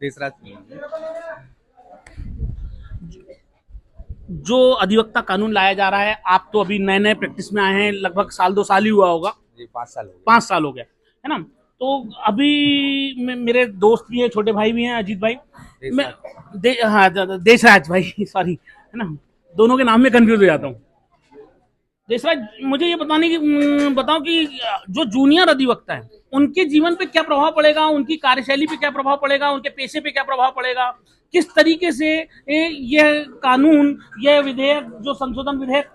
देशराज। जो अधिवक्ता कानून लाया जा रहा है, आप तो अभी नए नए प्रैक्टिस में आए हैं, लगभग साल 2 साल ही हुआ होगा। जी 5 साल हो गए। 5 साल हो गया है ना। तो अभी मेरे दोस्त भी हैं, छोटे भाई भी हैं, अजीत भाई। मैं देशराज। हाँ, देशराज भाई सॉरी, है ना, दोनों के नाम में कंफ्यूज हो जाता हूँ। देशराज, मुझे ये बताओ कि जो जूनियर अधिवक्ता है उनके जीवन पे क्या प्रभाव पड़ेगा, उनकी कार्यशैली पे क्या प्रभाव पड़ेगा, उनके पेशे पे क्या प्रभाव पड़ेगा, किस तरीके से यह कानून, यह विधेयक, जो संशोधन विधेयक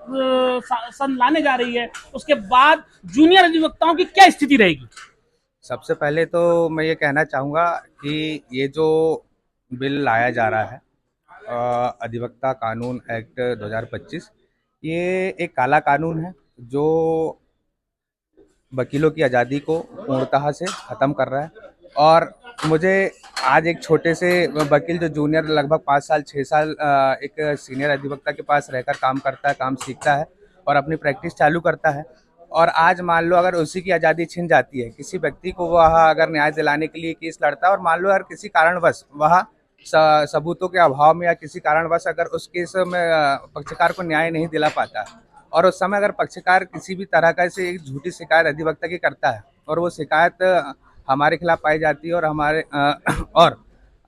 सन लाने जा रही है, उसके बाद जूनियर अधिवक्ताओं की क्या स्थिति रहेगी। सबसे पहले तो मैं ये कहना चाहूँगा कि ये जो बिल लाया जा रहा है, अधिवक्ता कानून एक्ट 2025, ये एक काला कानून है जो वकीलों की आज़ादी को पूर्णतः से ख़त्म कर रहा है। और मुझे आज एक छोटे से वकील जो जूनियर लगभग 5 साल 6 साल एक सीनियर अधिवक्ता के पास रहकर काम करता है, काम सीखता है और अपनी प्रैक्टिस चालू करता है, और आज मान लो अगर उसी की आज़ादी छिन जाती है, किसी व्यक्ति को वह अगर न्याय दिलाने के लिए केस लड़ता है और मान लो अगर किसी कारणवश वह सबूतों के अभाव में या किसी कारणवश अगर उस केस में पक्षकार को न्याय नहीं दिला पाता है, और उस समय अगर पक्षकार किसी भी तरह का से एक झूठी शिकायत अधिवक्ता की करता है और वो शिकायत हमारे खिलाफ पाई जाती है और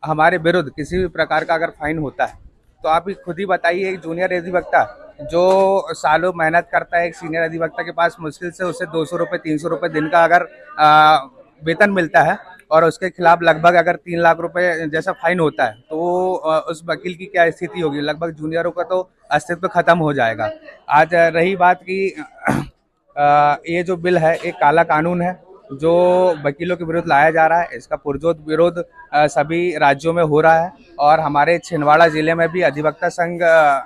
हमारे विरुद्ध किसी भी प्रकार का अगर फाइन होता है, तो आप खुद ही बताइए, एक जूनियर अधिवक्ता जो सालों मेहनत करता है, एक सीनियर अधिवक्ता के पास मुश्किल से उसे 200 रुपये 300 रुपये दिन का अगर वेतन मिलता है और उसके खिलाफ लगभग अगर 3 लाख रुपए जैसा फाइन होता है, तो उस वकील की क्या स्थिति होगी। लगभग जूनियरों का तो अस्तित्व खत्म हो जाएगा। आज रही बात कि ये जो बिल है एक काला कानून है जो वकीलों के विरुद्ध लाया जा रहा है। इसका पुरजोर विरोध सभी राज्यों में हो रहा है और हमारे छिंदवाड़ा जिले में भी अधिवक्ता संघ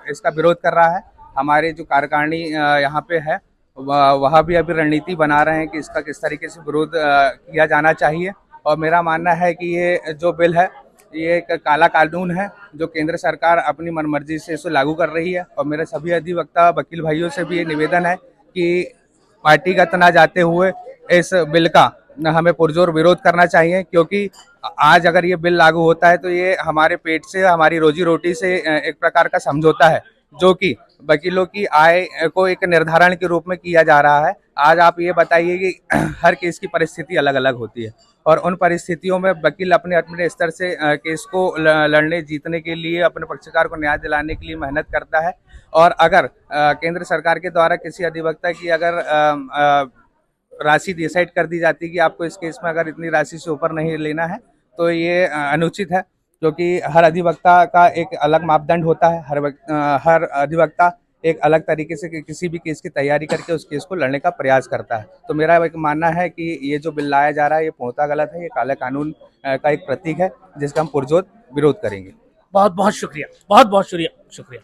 इसका विरोध कर रहा है। हमारे जो कार्यकारिणी यहाँ पे है वह भी अभी रणनीति बना रहे हैं कि इसका किस तरीके से विरोध किया जाना चाहिए। और मेरा मानना है कि ये जो बिल है ये एक काला कानून है जो केंद्र सरकार अपनी मनमर्जी से इसे लागू कर रही है। और मेरे सभी अधिवक्ता वकील भाइयों से भी ये निवेदन है कि पार्टीगत ना जाते हुए इस बिल का हमें पुरजोर विरोध करना चाहिए, क्योंकि आज अगर ये बिल लागू होता है तो ये हमारे पेट से, हमारी रोजी रोटी से एक प्रकार का समझौता है जो कि वकीलों की आय को एक निर्धारण के रूप में किया जा रहा है। आज आप ये बताइए कि हर केस की परिस्थिति अलग अलग होती है और उन परिस्थितियों में वकील अपने अपने स्तर से केस को लड़ने जीतने के लिए, अपने पक्षकार को न्याय दिलाने के लिए मेहनत करता है। और अगर केंद्र सरकार के द्वारा किसी अधिवक्ता की अगर राशि डिसाइड कर दी जाती है कि आपको इस केस में अगर इतनी राशि से ऊपर नहीं लेना है, तो ये अनुचित है, क्योंकि हर अधिवक्ता का एक अलग मापदंड होता है। हर अधिवक्ता एक अलग तरीके से किसी भी केस की तैयारी करके उस केस को लड़ने का प्रयास करता है। तो मेरा एक मानना है कि ये जो बिल लाया जा रहा है ये पूर्णतः गलत है। ये काले कानून का एक प्रतीक है जिसका हम पुरजोर विरोध करेंगे। बहुत बहुत शुक्रिया, बहुत बहुत शुक्रिया, शुक्रिया।